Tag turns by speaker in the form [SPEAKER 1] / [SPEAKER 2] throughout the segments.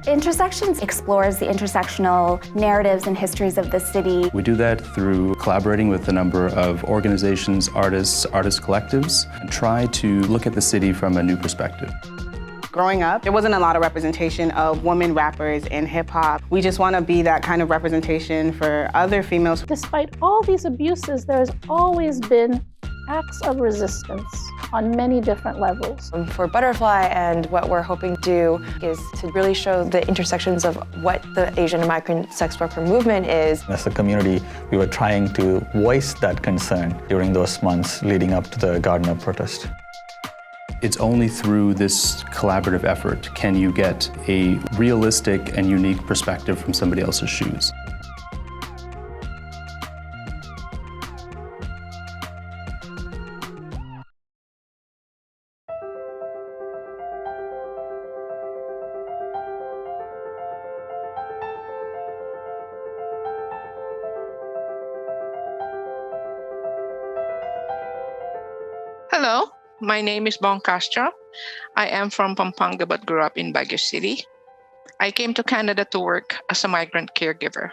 [SPEAKER 1] Intersections explores the intersectional narratives and histories of the city.
[SPEAKER 2] We do that through collaborating with a number of organizations, artists, artist collectives, and try to look at the city from a new perspective.
[SPEAKER 3] Growing up, there wasn't a lot of representation of women rappers in hip-hop. We just want to be that kind of representation for other females.
[SPEAKER 4] Despite all these abuses, there's always been acts of resistance on many different levels.
[SPEAKER 5] For Butterfly, and what we're hoping to do is to really show the intersections of what the Asian migrant sex worker movement is.
[SPEAKER 6] As a community, we were trying to voice that concern during those months leading up to the Gardner protest.
[SPEAKER 2] It's only through this collaborative effort can you get a realistic and unique perspective from somebody else's shoes.
[SPEAKER 7] Hello, my name is Bong Castro. I am from Pampanga but grew up in Baguio City. I came to Canada to work as a migrant caregiver.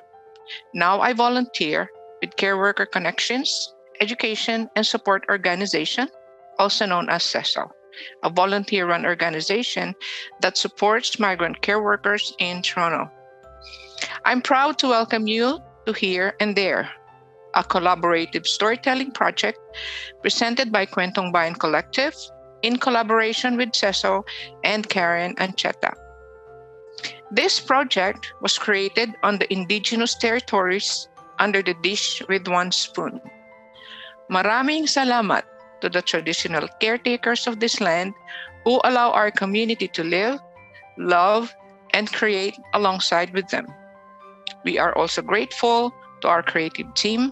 [SPEAKER 7] Now I volunteer with Care Worker Connections, Education and Support Organization, also known as CESO, a volunteer-run organization that supports migrant care workers in Toronto. I'm proud to welcome you to Here and There, a collaborative storytelling project presented by Kwentong Bayan Collective in collaboration with CESO and Karen Ancheta. This project was created on the indigenous territories under the Dish with One Spoon. Maraming salamat to the traditional caretakers of this land who allow our community to live, love, and create alongside with them. We are also grateful to our creative team,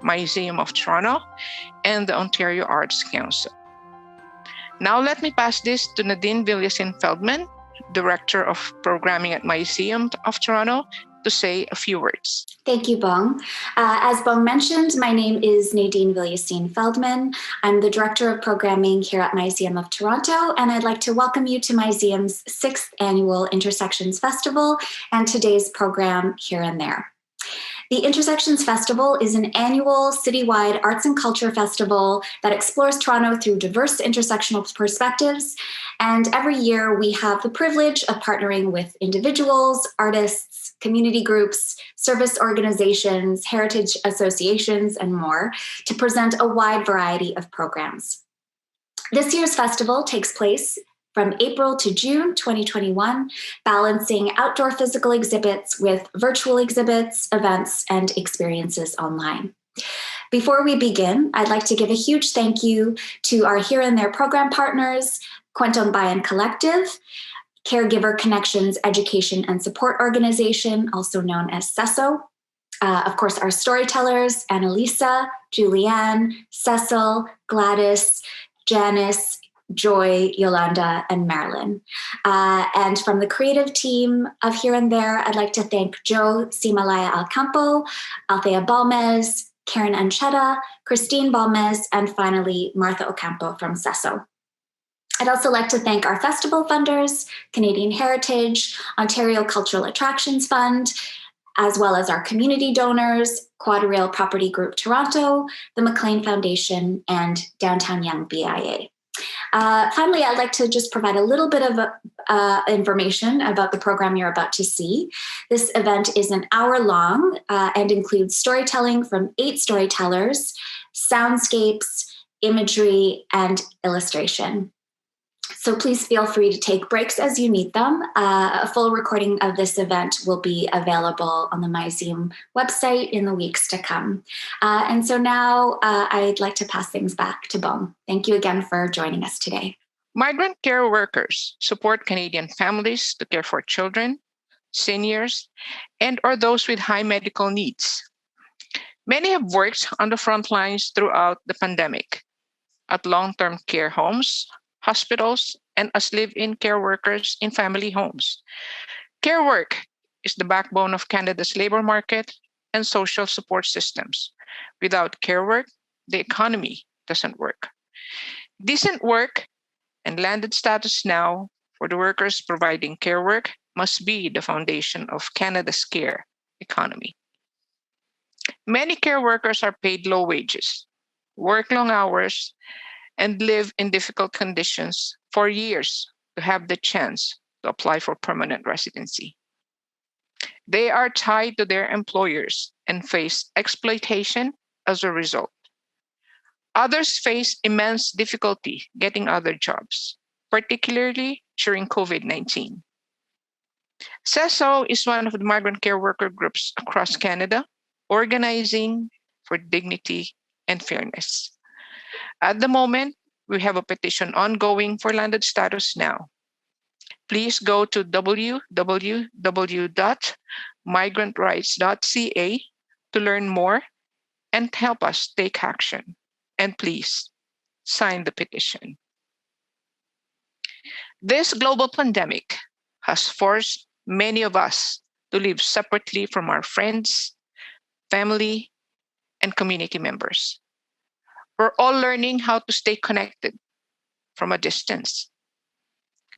[SPEAKER 7] Myseum of Toronto, and the Ontario Arts Council. Now let me pass this to Nadine Villasin-Feldman, Director of Programming at Myseum of Toronto, to say a few words.
[SPEAKER 1] Thank you, Bong. As Bong mentioned, my name is Nadine Villasin-Feldman. I'm the Director of Programming here at Myseum of Toronto, and I'd like to welcome you to Myseum's 6th Annual Intersections Festival and today's program, Here and There. The Intersections Festival is an annual citywide arts and culture festival that explores Toronto through diverse intersectional perspectives. And every year we have the privilege of partnering with individuals, artists, community groups, service organizations, heritage associations, and more to present a wide variety of programs. This year's festival takes place from April to June 2021, balancing outdoor physical exhibits with virtual exhibits, events, and experiences online. Before we begin, I'd like to give a huge thank you to our Here and There program partners, Kwentong Bayan Collective, Caregiver Connections Education and Support Organization, also known as CESO. Of course, our storytellers, Annalisa, Julianne, Cecil, Gladys, Janice, Joy, Yolanda, and Marilyn. And from the creative team of Here and There, I'd like to thank Joe Simalaya Alcampo, Althea Balmez, Karen Ancheta, Christine Balmez, and finally, Martha Ocampo from CESO. I'd also like to thank our festival funders, Canadian Heritage, Ontario Cultural Attractions Fund, as well as our community donors, Quadrail Property Group Toronto, the McLean Foundation, and Downtown Young BIA. Finally, I'd like to just provide a little bit of information about the program you're about to see. This event is an hour long and includes storytelling from 8 storytellers, soundscapes, imagery, and illustration. So please feel free to take breaks as you need them. A full recording of this event will be available on the Myseum website in the weeks to come. And so now I'd like to pass things back to Bong. Thank you again for joining us today.
[SPEAKER 7] Migrant care workers support Canadian families to care for children, seniors, and or those with high medical needs. Many have worked on the front lines throughout the pandemic at long-term care homes, hospitals, and as live-in care workers in family homes. Care work is the backbone of Canada's labor market and social support systems. Without care work, the economy doesn't work. Decent work and landed status now for the workers providing care work must be the foundation of Canada's care economy. Many care workers are paid low wages, work long hours, and live in difficult conditions for years to have the chance to apply for permanent residency. They are tied to their employers and face exploitation as a result. Others face immense difficulty getting other jobs, particularly during COVID-19. CESO is one of the migrant care worker groups across Canada, organizing for dignity and fairness. At the moment, we have a petition ongoing for landed status now. Please go to www.migrantrights.ca to learn more and help us take action. And please sign the petition. This global pandemic has forced many of us to live separately from our friends, family, and community members. We're all learning how to stay connected from a distance.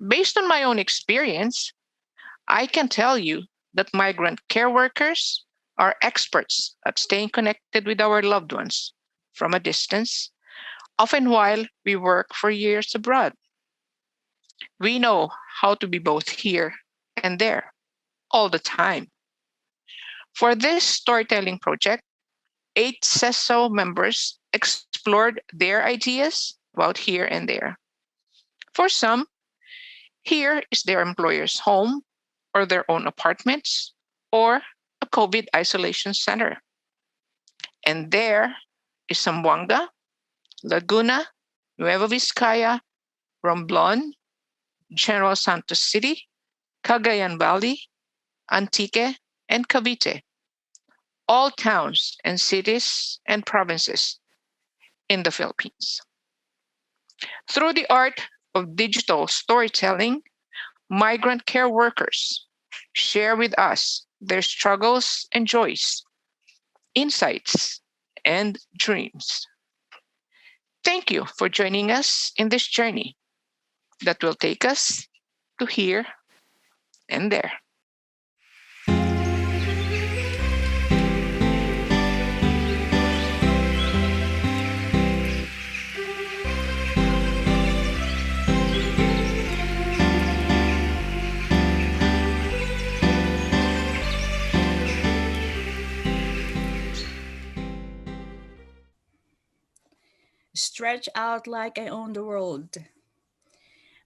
[SPEAKER 7] Based on my own experience, I can tell you that migrant care workers are experts at staying connected with our loved ones from a distance, often while we work for years abroad. We know how to be both here and there all the time. For this storytelling project, 8 CESO members explored their ideas about here and there. For some, here is their employer's home or their own apartments or a COVID isolation center. And there is Zamboanga, Laguna, Nueva Vizcaya, Romblon, General Santos City, Cagayan Valley, Antique, and Cavite, all towns and cities and provinces in the Philippines. Through the art of digital storytelling, migrant care workers share with us their struggles and joys, insights, and dreams. Thank you for joining us in this journey that will take us to here and there.
[SPEAKER 8] Stretch out like I own the world.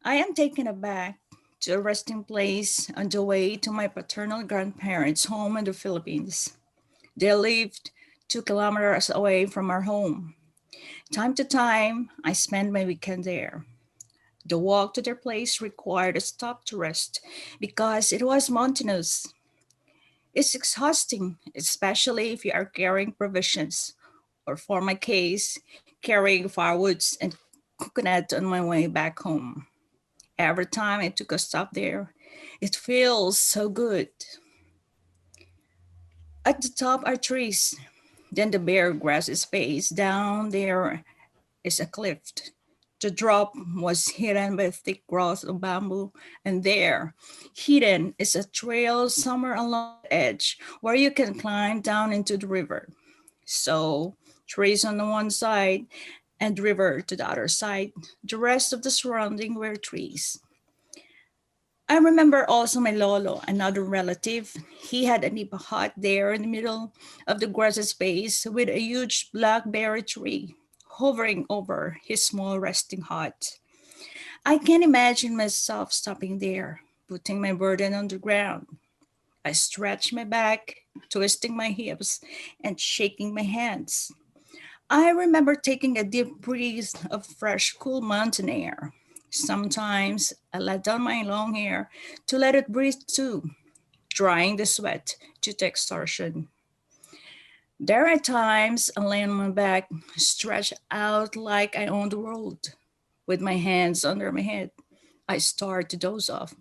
[SPEAKER 8] I am taken aback to a resting place on the way to my paternal grandparents' home in the Philippines. They lived 2 kilometers away from our home. Time to time, I spend my weekend there. The walk to their place required a stop to rest because it was mountainous. It's exhausting, especially if you are carrying provisions, or for my case, carrying firewoods and coconut on my way back home. Every time I took a stop there, it feels so good. At the top are trees, then the bare grass space down there is a cliff. The drop was hidden by a thick growth of bamboo, and there, hidden, is a trail somewhere along the edge where you can climb down into the river. So, trees on the one side and river to the other side. The rest of the surrounding were trees. I remember also my lolo, another relative. He had a nipa hut there in the middle of the grassy space with a huge blackberry tree hovering over his small resting hut. I can imagine myself stopping there, putting my burden on the ground. I stretched my back, twisting my hips, and shaking my hands. I remember taking a deep breath of fresh, cool mountain air. Sometimes I let down my long hair to let it breathe too, drying the sweat to the exhaustion. There are times I lay on my back, stretched out like I own the world. With my hands under my head, I start to doze off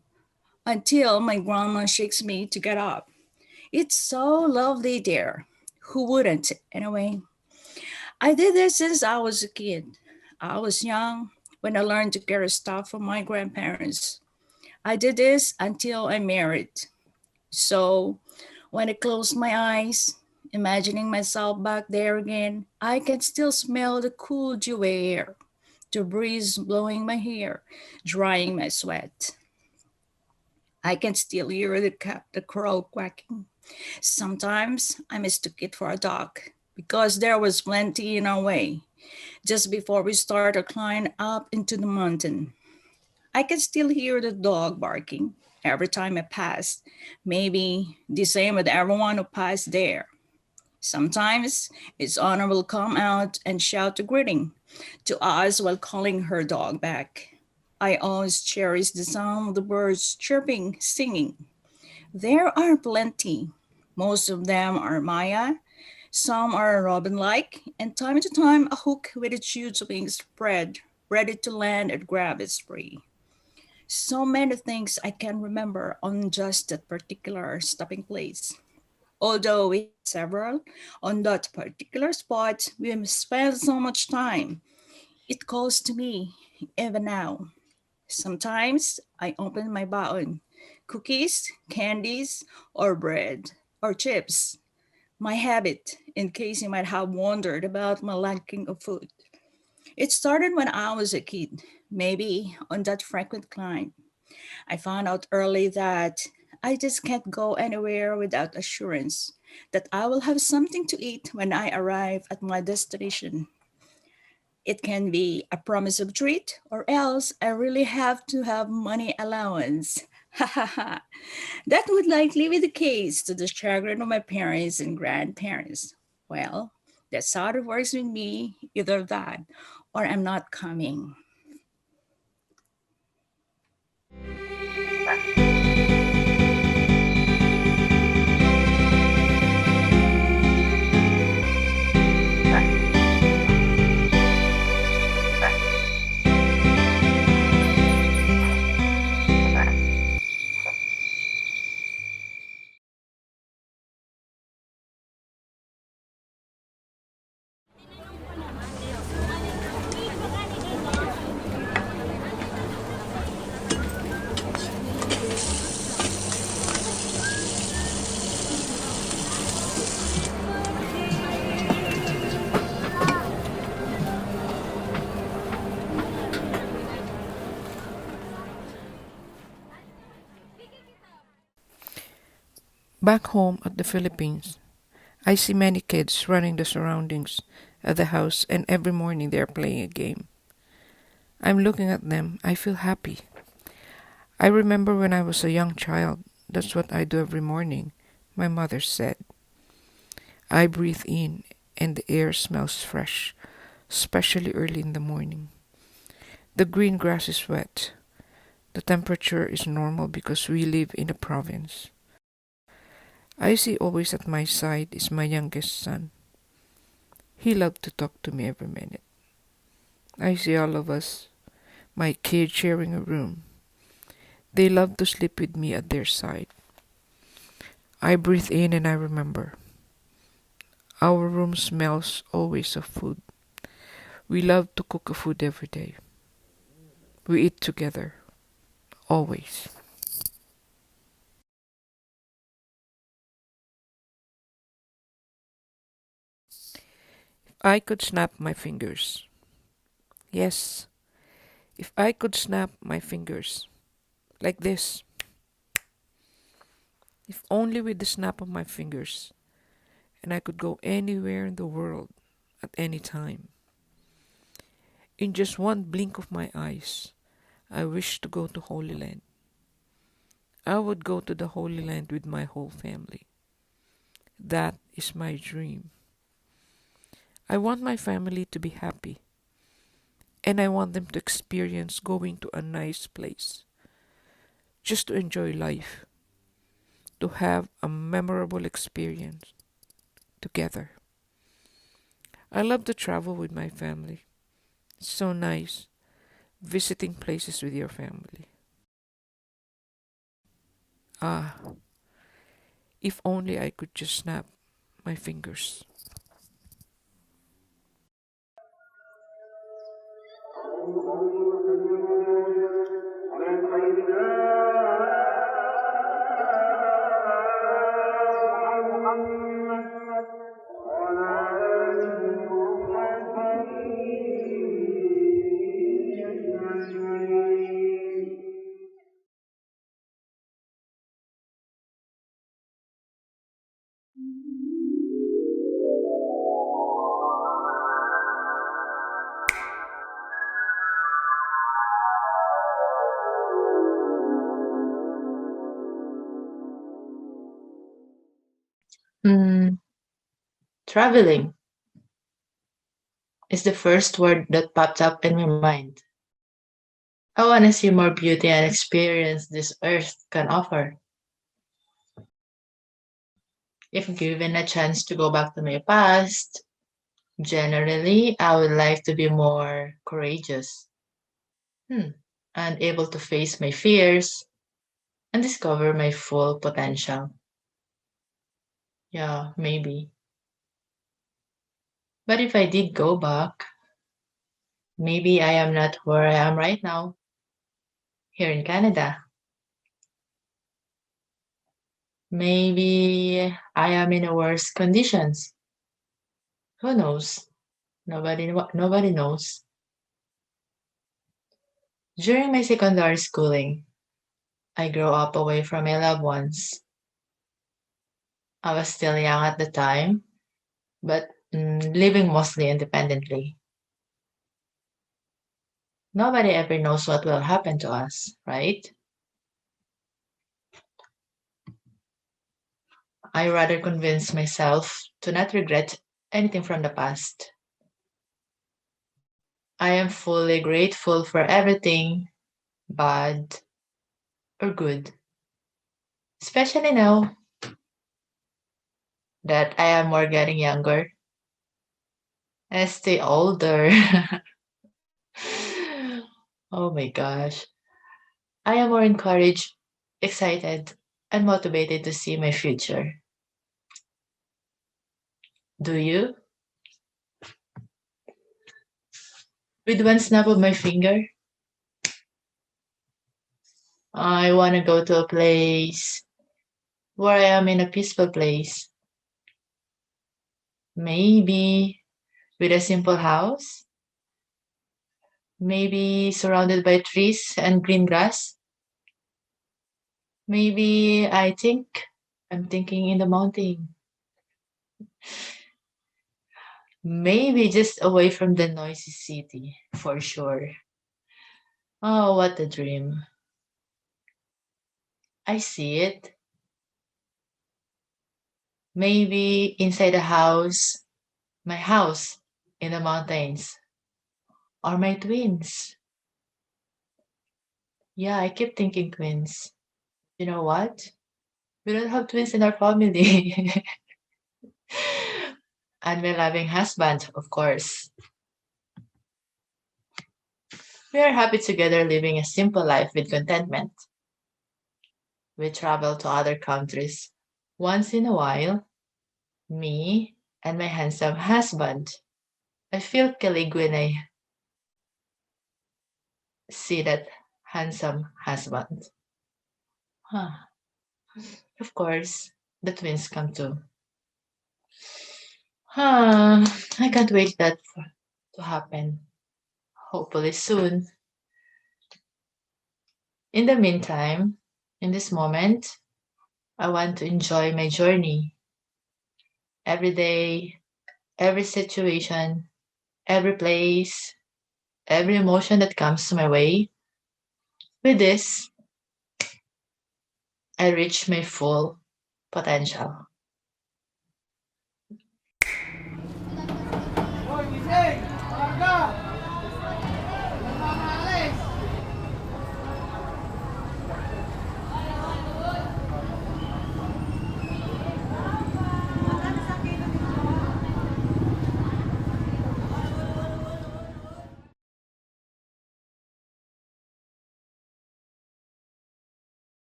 [SPEAKER 8] until my grandma shakes me to get up. It's so lovely there. Who wouldn't, anyway? I did this since I was a kid. I was young when I learned to carry stuff from my grandparents. I did this until I married. So when I close my eyes, imagining myself back there again, I can still smell the cool dewy air, the breeze blowing my hair, drying my sweat. I can still hear the crow quacking. Sometimes I mistook it for a dog because there was plenty in our way just before we start to climb up into the mountain. I can still hear the dog barking every time I pass. Maybe the same with everyone who passed there. Sometimes its owner will come out and shout a greeting to us while calling her dog back. I always cherish the sound of the birds chirping, singing. There are plenty. Most of them are Maya, some are robin-like, and time to time a hook with its huge wings spread, ready to land and grab its prey. So many things I can remember on just that particular stopping place. Although we had several, on that particular spot, we spent so much time. It calls to me, even now. Sometimes I open my baon, cookies, candies, or bread, or chips. My habit, in case you might have wondered about my lacking of food. It started when I was a kid, maybe on that frequent climb. I found out early that I just can't go anywhere without assurance that I will have something to eat when I arrive at my destination. It can be a promise of treat, or else I really have to have money allowance. That would likely be the case to the chagrin of my parents and grandparents. Well, that's how it works with me, either that or I'm not coming.
[SPEAKER 9] Back home at the Philippines, I see many kids running the surroundings of the house, and every morning they are playing a game. I'm looking at them, I feel happy. I remember when I was a young child, that's what I do every morning, my mother said. I breathe in and the air smells fresh, especially early in the morning. The green grass is wet. The temperature is normal because we live in a province. I see always at my side is my youngest son. He loved to talk to me every minute. I see all of us, my kids sharing a room. They love to sleep with me at their side. I breathe in and I remember. Our room smells always of food. We love to cook food every day. We eat together, always. If I could snap my fingers. Yes, if I could snap my fingers. Like this. If only with the snap of my fingers. And I could go anywhere in the world at any time. In just one blink of my eyes, I wish to go to Holy Land. I would go to the Holy Land with my whole family. That is my dream. I want my family to be happy. And I want them to experience going to a nice place. Just to enjoy life. To have a memorable experience together. I love to travel with my family. It's so nice visiting places with your family. Ah, if only I could just snap my fingers.
[SPEAKER 10] Traveling is the first word that popped up in my mind. I want to see more beauty and experience this earth can offer. If given a chance to go back to my past, generally, I would like to be more courageous, and able to face my fears and discover my full potential. Yeah, maybe. But if I did go back, maybe I am not where I am right now, here in Canada. Maybe I am in a worse conditions. Who knows? Nobody knows. During my secondary schooling, I grew up away from my loved ones. I was still young at the time, but living mostly independently. Nobody ever knows what will happen to us, right? I rather convince myself to not regret anything from the past. I am fully grateful for everything, bad or good, especially now that I am more getting younger. I stay older. Oh my gosh. I am more encouraged, excited, and motivated to see my future. Do you? With one snap of my finger, I want to go to a place where I am in a peaceful place. Maybe with a simple house, maybe surrounded by trees and green grass. Maybe I'm thinking in the mountain. Maybe just away from the noisy city, for sure. Oh, what a dream. I see it. Maybe inside a house, my house in the mountains, or my twins. Yeah, I keep thinking twins. You know what? We don't have twins in our family. And my loving husband, of course. We are happy together living a simple life with contentment. We travel to other countries once in a while, me and my handsome husband. I feel kilig when I see that handsome husband. Huh. Of course, the twins come too. Huh. I can't wait to happen. Hopefully soon. In the meantime, in this moment, I want to enjoy my journey. Every day, every situation, every place, every emotion that comes my way. With this, I reach my full potential.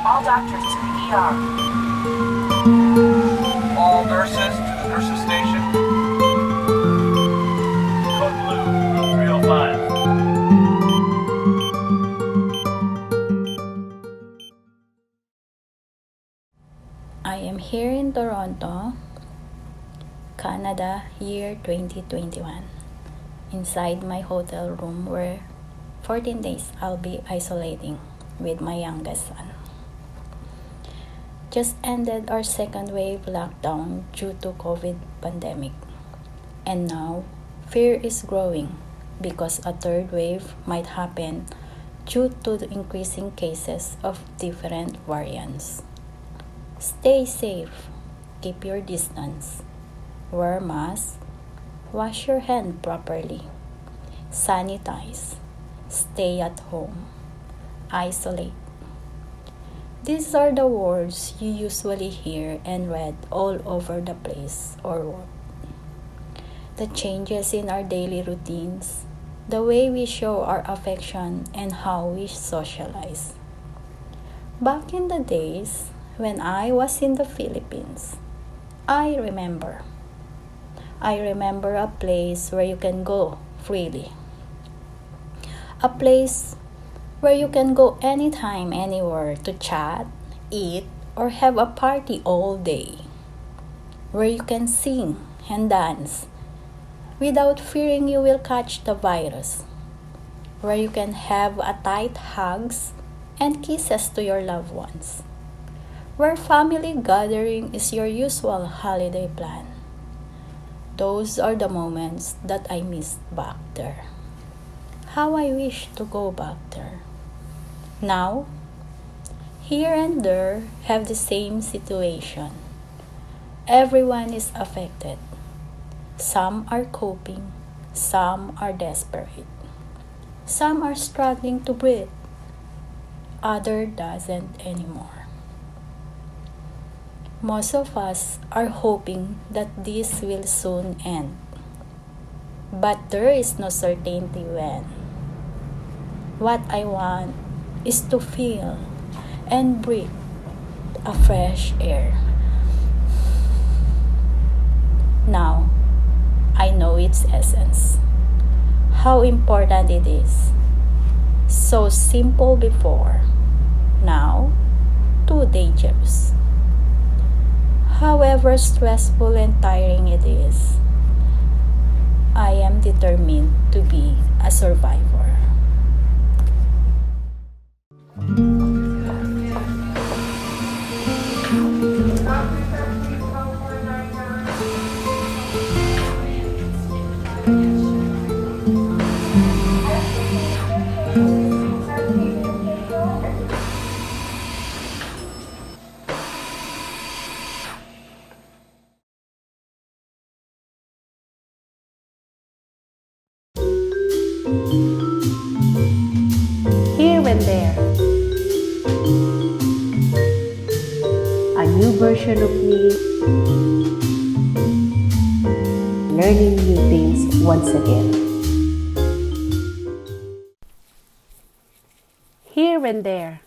[SPEAKER 11] All doctors to the ER.
[SPEAKER 12] All nurses to the nurses station. Code blue, room 305.
[SPEAKER 13] I am here in Toronto, Canada, year 2021, inside my hotel room where 14 days I'll be isolating with my youngest son. Just ended our second wave lockdown due to COVID pandemic. And now, fear is growing because a third wave might happen due to the increasing cases of different variants. Stay safe, keep your distance, wear masks, wash your hand properly, sanitize, stay at home, isolate. These are the words you usually hear and read all over the place or work. The changes in our daily routines, the way we show our affection, and how we socialize. Back in the days when I was in the Philippines, I remember. I remember a place where you can go freely. A place where you can go anytime, anywhere to chat, eat, or have a party all day. Where you can sing and dance without fearing you will catch the virus. Where you can have a tight hugs and kisses to your loved ones. Where family gathering is your usual holiday plan. Those are the moments that I missed back there. How I wish to go back there. Now, here and there have the same situation. Everyone is affected. Some are coping, some are desperate. Some are struggling to breathe. Other doesn't anymore. Most of us are hoping that this will soon end. But there is no certainty when. What I want is to feel and breathe a fresh air. Now, I know its essence, how important it is. So simple before, now too dangerous. However stressful and tiring it is, I am determined to be a survivor.
[SPEAKER 11] Here and there, a new version of me, learning new things once again. Here and there,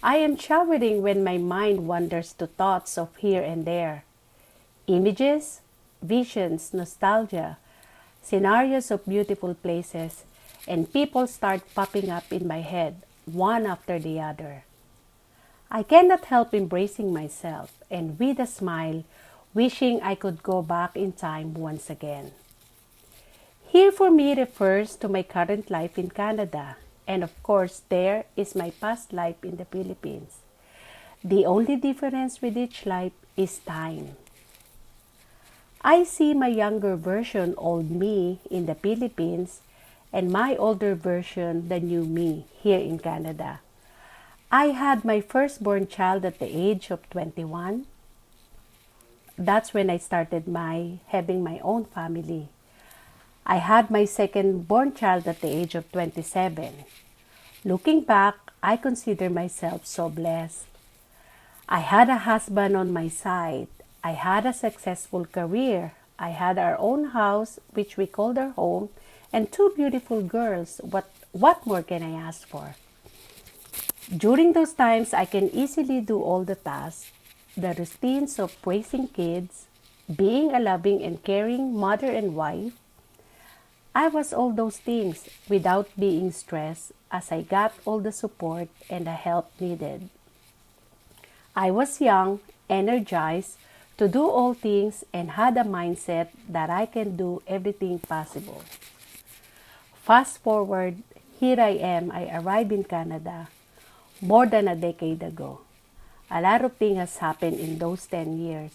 [SPEAKER 11] I am showering when my mind wanders to thoughts of here and there. Images, visions, nostalgia, scenarios of beautiful places, and people start popping up in my head, one after the other. I cannot help embracing myself and with a smile, wishing I could go back in time once again. Here for me refers to my current life in Canada, and of course there is my past life in the Philippines. The only difference with each life is time. I see my younger version, old me, in the Philippines, and my older version, the new me, here in Canada. I had my firstborn child at the age of 21. That's when I started having my own family. I had my second-born child at the age of 27. Looking back, I consider myself so blessed. I had a husband on my side. I had a successful career. I had our own house, which we called our home, and two beautiful girls. What more can I ask for? During those times, I can easily do all the tasks, the routines of raising kids, being a loving and caring mother and wife. I was all those things without being stressed as I got all the support and the help needed. I was young, energized to do all things, and had a mindset that I can do everything possible. Fast forward, here I am. I arrived in Canada more than a decade ago. A lot of things has happened in those 10 years.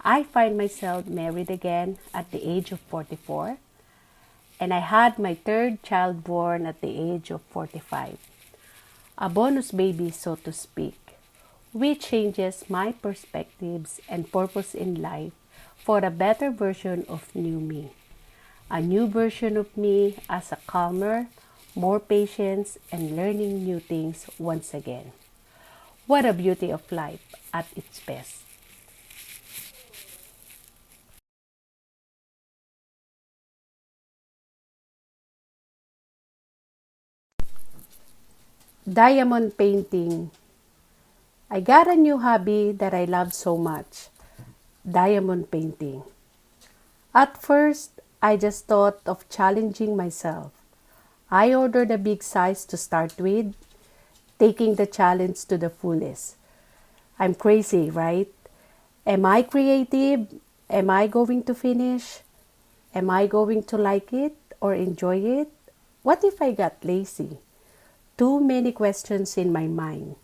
[SPEAKER 11] I find myself married again at the age of 44, and I had my third child born at the age of 45. A bonus baby, so to speak, which changes my perspectives and purpose in life for a better version of new me. A new version of me as a calmer, more patience, and learning new things once again. What a beauty of life at its best. Diamond painting. I got a new hobby that I love so much. Diamond painting. At first, I just thought of challenging myself. I ordered a big size to start with, taking the challenge to the fullest. I'm crazy, right? Am I creative? Am I going to finish? Am I going to like it or enjoy it? What if I got lazy? Too many questions in my mind.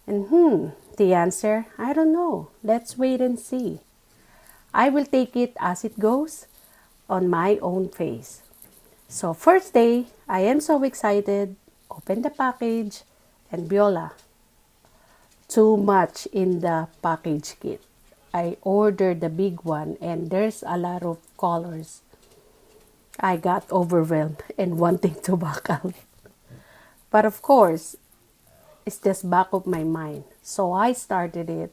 [SPEAKER 11] And the answer, I don't know. Let's wait and see. I will take it as it goes on my own pace. So first day, I am so excited. Open the package and voila. Too much in the package kit. I ordered the big one and there's a lot of colors. I got overwhelmed and wanting to back out. But of course, it's just back of my mind. So I started it.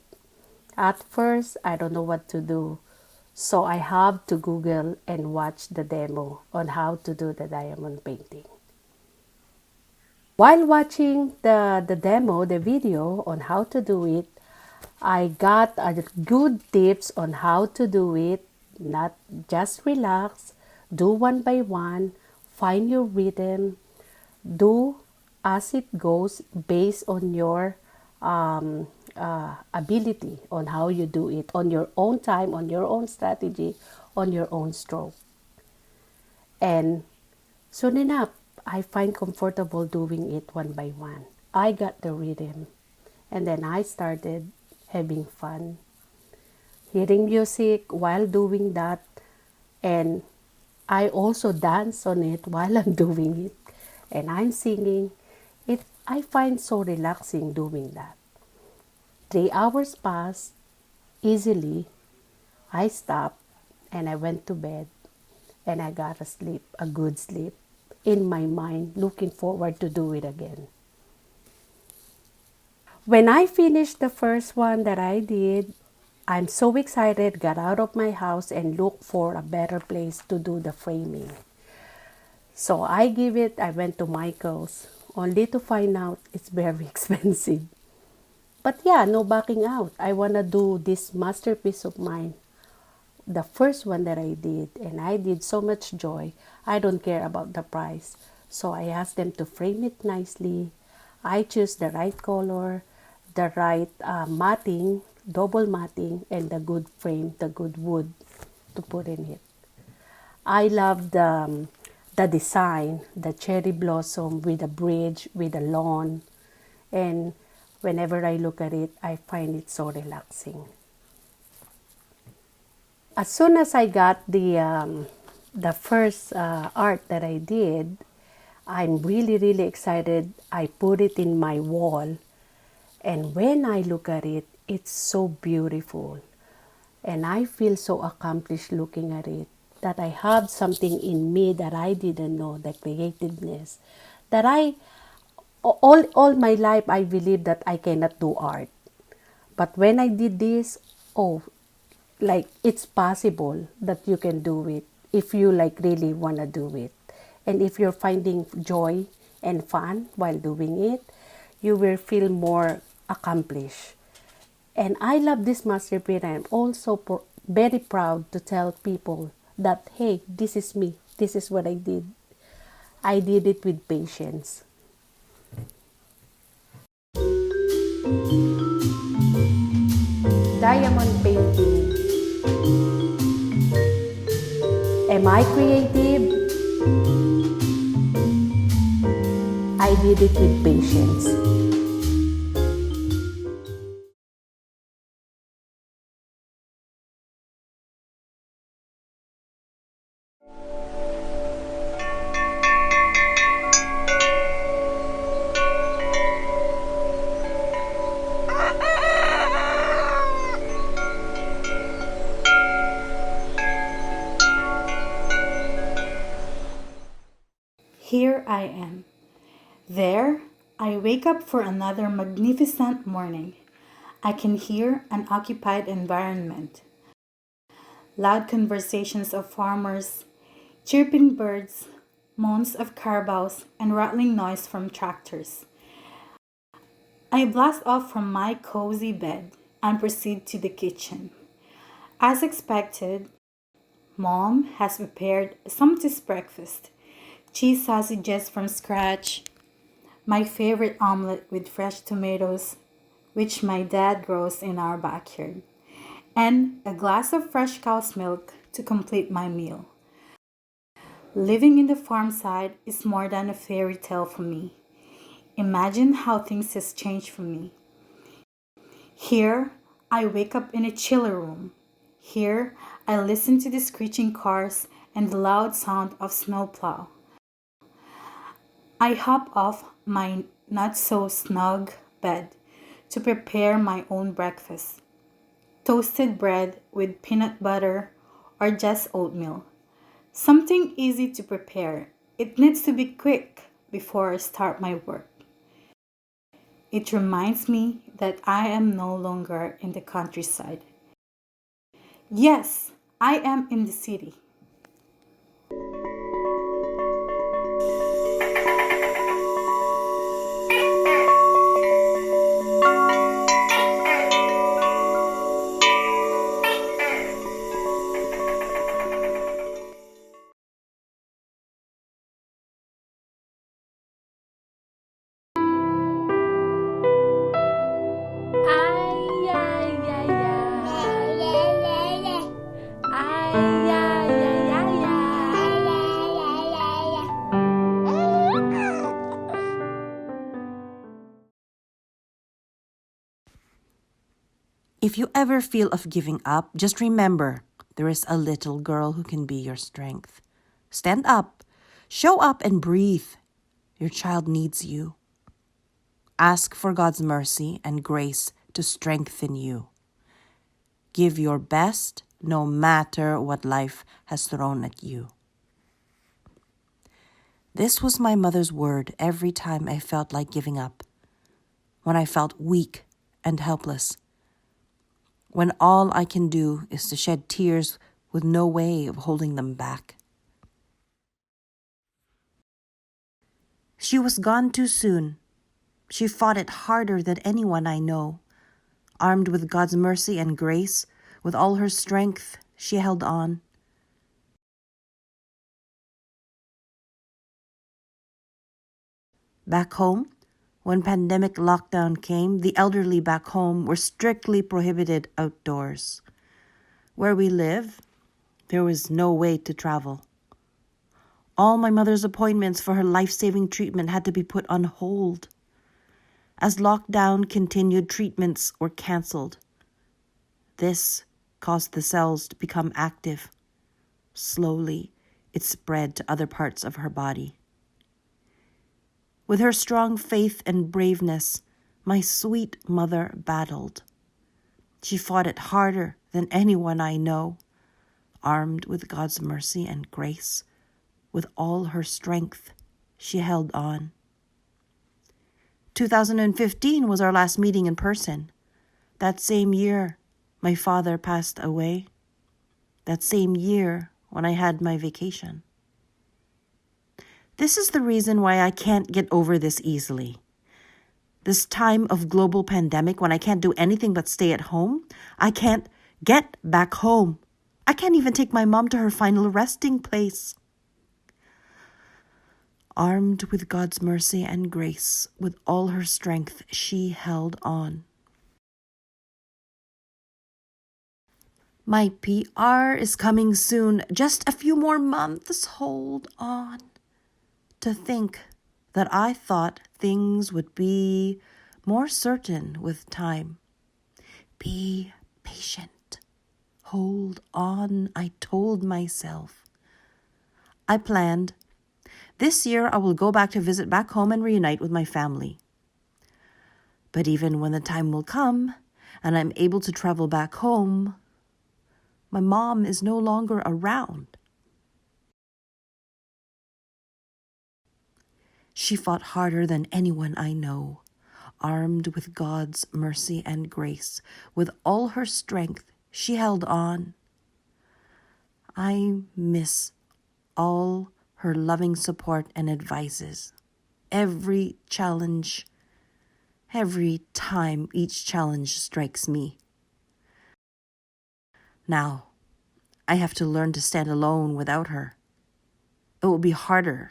[SPEAKER 11] At first, I don't know what to do. So I have to Google and watch the demo on how to do the diamond painting. While watching the demo, the video on how to do it, I got good tips on how to do it. Not just relax, do one by one, find your rhythm, do as it goes based on your ability on how you do it, on your own time, on your own strategy, on your own stroke. And soon enough, I find comfortable doing it one by one. I got the rhythm. And then I started having fun, hearing music while doing that. And I also dance on it while I'm doing it. And I'm singing. I find so relaxing doing that. 3 hours passed easily. I stopped and I went to bed and I got a good sleep in my mind, looking forward to do it again. When I finished the first one that I did, I'm so excited, got out of my house and looked for a better place to do the framing. So I went to Michael's, only to find out it's very expensive. But yeah, no backing out. I want to do this masterpiece of mine, the first one that I did, and I did so much joy. I don't care about the price. So I asked them to frame it nicely. I choose the right color, the right matting, double matting, and the good frame, the good wood to put in it. I love the design, the cherry blossom with a bridge, with a lawn, and whenever I look at it, I find it so relaxing. As soon as I got the first art that I did, I'm really excited. I put it in my wall, and when I look at it, it's so beautiful. And I feel so accomplished looking at it, that I have something in me that I didn't know, the creativeness. That all my life I believe that I cannot do art. But when I did this, like it's possible that you can do it if you like really want to do it. And if you're finding joy and fun while doing it, you will feel more accomplished. And I love this masterpiece. I'm also very proud to tell people that, hey, this is me. This is what I did. I did it with patience. Diamond painting. Am I creative? I did it with patience.
[SPEAKER 14] here I am. There, I wake up for another magnificent morning. I can hear an occupied environment. Loud conversations of farmers, chirping birds, moans of carabaos, and rattling noise from tractors. I blast off from my cozy bed and proceed to the kitchen. As expected, Mom has prepared sumptuous breakfast. Cheese sausages from scratch, my favorite omelette with fresh tomatoes, which my dad grows in our backyard, and a glass of fresh cow's milk to complete my meal. Living in the farm side is more than a fairy tale for me. Imagine how things has changed for me. Here, I wake up in a chiller room. Here, I listen to the screeching cars and the loud sound of snowplow. I hop off my not so snug bed to prepare my own breakfast. Toasted bread with peanut butter or just oatmeal. Something easy to prepare. It needs to be quick before I start my work. It reminds me that I am no longer in the countryside. Yes, I am in the city.
[SPEAKER 15] If you ever feel of giving up, just remember there is a little girl who can be your strength. Stand up, show up, and breathe. Your child needs you. Ask for God's mercy and grace to strengthen you. Give your best no matter what life has thrown at you. This was my mother's word every time I felt like giving up, when I felt weak and helpless, when all I can do is to shed tears with no way of holding them back. She was gone too soon. She fought it harder than anyone I know. Armed with God's mercy and grace, with all her strength, she held on. Back home, when pandemic lockdown came, the elderly back home were strictly prohibited outdoors. Where we live, there was no way to travel. All my mother's appointments for her life-saving treatment had to be put on hold. As lockdown continued, treatments were canceled. This caused the cells to become active. Slowly, it spread to other parts of her body. With her strong faith and braveness, my sweet mother battled. She fought it harder than anyone I know, armed with God's mercy and grace. With all her strength, she held on. 2015 was our last meeting in person. That same year, my father passed away. That same year when I had my vacation. This is the reason why I can't get over this easily. This time of global pandemic, when I can't do anything but stay at home, I can't get back home. I can't even take my mom to her final resting place. Armed with God's mercy and grace, with all her strength, she held on. My PR is coming soon. Just a few more months. Hold on. To think that I thought things would be more certain with time. Be patient. Hold on, I told myself. I planned. This year I will go back to visit back home and reunite with my family. But even when the time will come and I'm able to travel back home, my mom is no longer around. She fought harder than anyone I know, armed with God's mercy and grace. With all her strength, she held on. I miss all her loving support and advices. Every time each challenge strikes me. Now, I have to learn to stand alone without her. It will be harder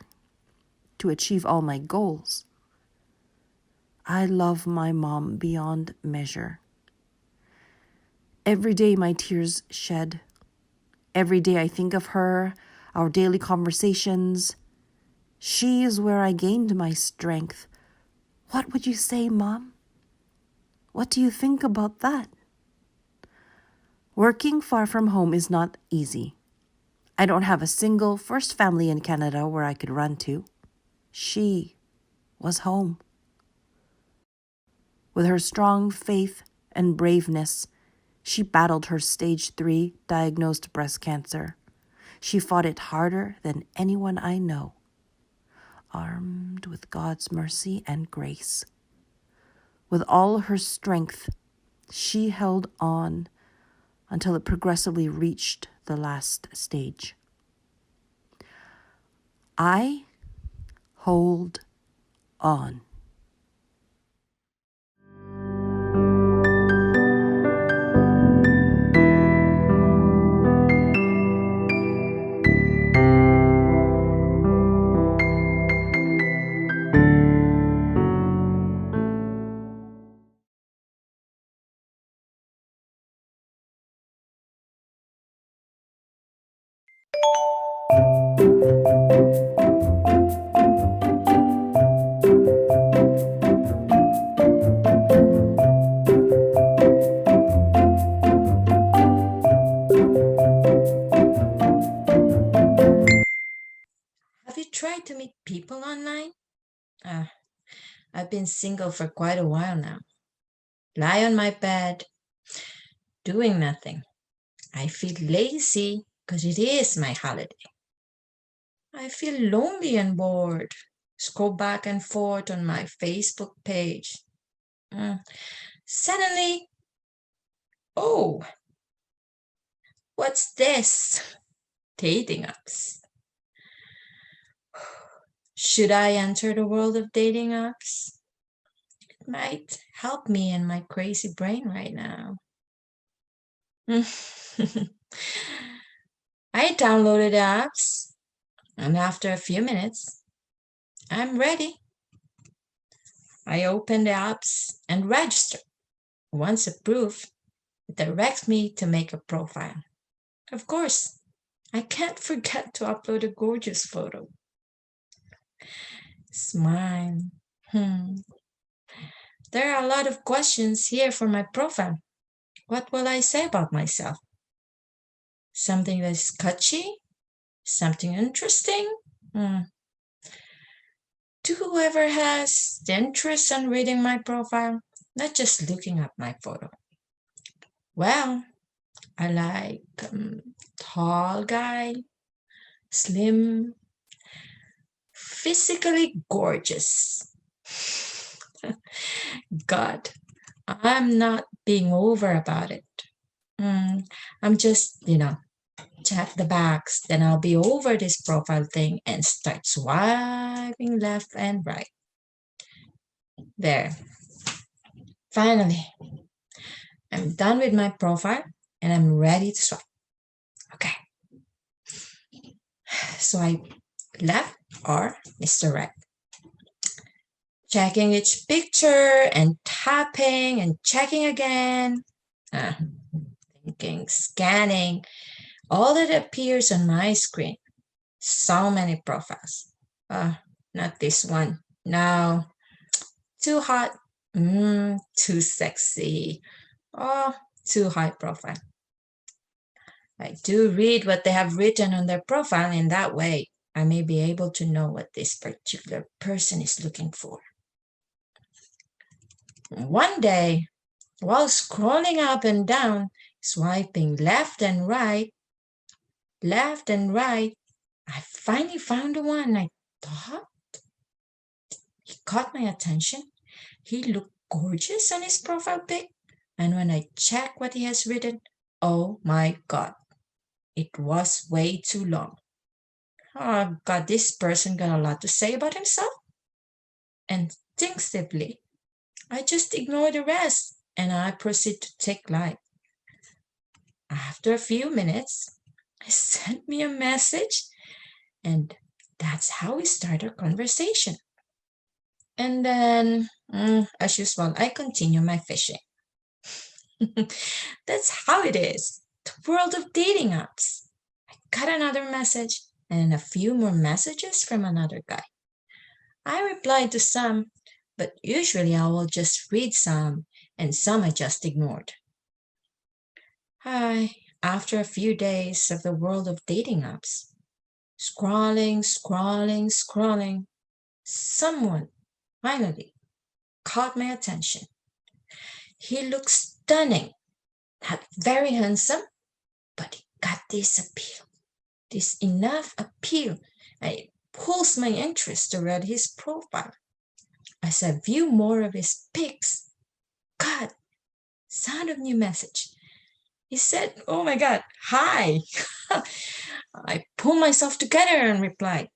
[SPEAKER 15] to achieve all my goals. I love my mom beyond measure. Every day my tears shed. Every day I think of her, our daily conversations. She is where I gained my strength. What would you say, Mom? What do you think about that? Working far from home is not easy. I don't have a single first family in Canada where I could run to. She was home. With her strong faith and braveness, she battled her stage 3 diagnosed breast cancer. She fought it harder than anyone I know, armed with God's mercy and grace. With all her strength, she held on until it progressively reached the last stage. I hold on.
[SPEAKER 16] Have you tried to meet people online? I've been single for quite a while now. Lie on my bed, doing nothing. I feel lazy because it is my holiday. I feel lonely and bored. Scroll back and forth on my Facebook page. Suddenly, oh, what's this? Dating apps. Should I enter the world of dating apps? It might help me in my crazy brain right now. I downloaded the apps, and after a few minutes, I'm ready. I open the apps and register. Once approved, it directs me to make a profile. Of course, I can't forget to upload a gorgeous photo. Smile. There are a lot of questions here for my profile. What will I say about myself? Something that's catchy? Something interesting? To whoever has the interest in reading my profile, not just looking at my photo. Well, I like tall guy, slim, physically gorgeous. God, I'm not being over about it. I'm just, check the box, then I'll be over this profile thing and start swiping left and right. There. Finally, I'm done with my profile and I'm ready to swipe. Okay. Swipe left or Mr. Right. Checking each picture and tapping and checking again. Thinking, scanning, all that appears on my screen. So many profiles. Not this one. No. Too hot. Too sexy. Too high profile. I do read what they have written on their profile. In that way, I may be able to know what this particular person is looking for. One day, while scrolling up and down, swiping left and right, I finally found the one I thought caught my attention. He looked gorgeous on his profile pic. And when I checked what he has written, oh my God, it was way too long. Oh God, this person got a lot to say about himself. Instinctively, I just ignored the rest and I proceed to take life. After a few minutes, he sent me a message, and that's how we start our conversation. And then, as usual, I continue my fishing. That's how it is. The world of dating apps. I got another message and a few more messages from another guy. I replied to some, but usually I will just read some, and some I just ignored. After a few days of the world of dating apps, scrolling, someone finally caught my attention. He looked stunning, not very handsome, but he got this appeal, this enough appeal, and it pulls my interest to read his profile. As I view more of his pics, God, sound of new message. He said, oh my God, hi. I pulled myself together and replied,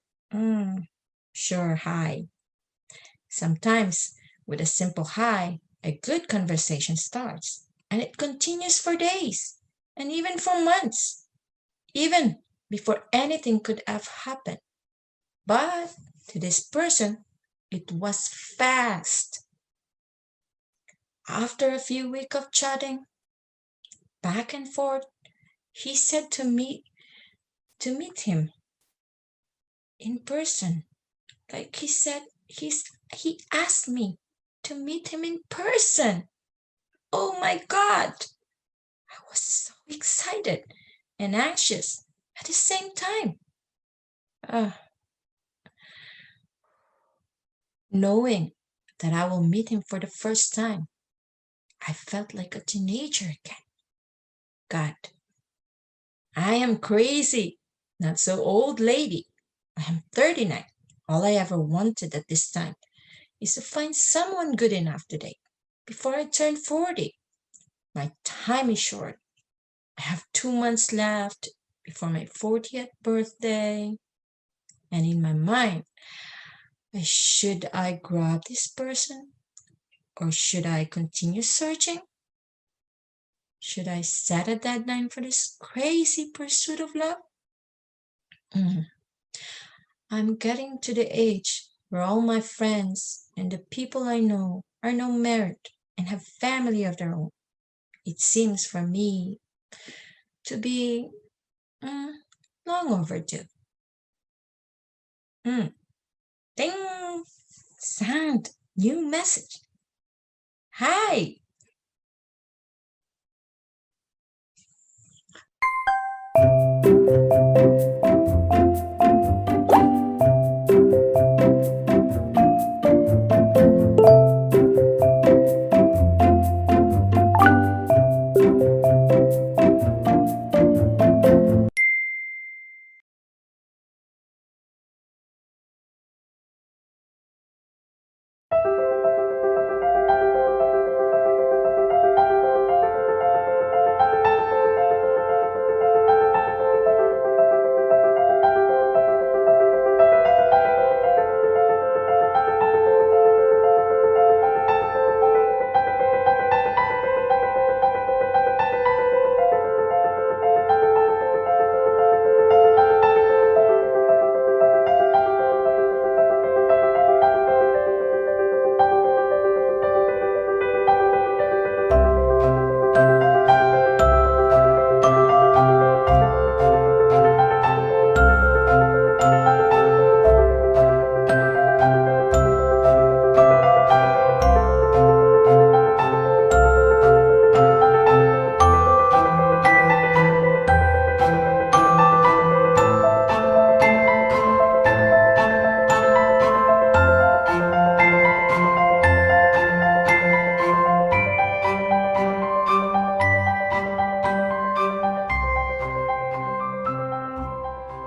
[SPEAKER 16] sure, hi. Sometimes with a simple hi, a good conversation starts, and it continues for days and even for months, even before anything could have happened. But to this person, it was fast. After a few weeks of chatting, back and forth, he said to meet him in person. Like he said, he asked me to meet him in person. Oh my God! I was so excited and anxious at the same time. Knowing that I will meet him for the first time, I felt like a teenager again. God, I am crazy, not so old lady. I am 39. All I ever wanted at this time is to find someone good enough to date before I turn 40. My time is short. I have 2 months left before my 40th birthday. And in my mind, should I grab this person? Or should I continue searching? Should I set a deadline for this crazy pursuit of love? I'm getting to the age where all my friends and the people I know are now married and have family of their own. It seems for me to be long overdue. Ding! Sound! New message. Hi!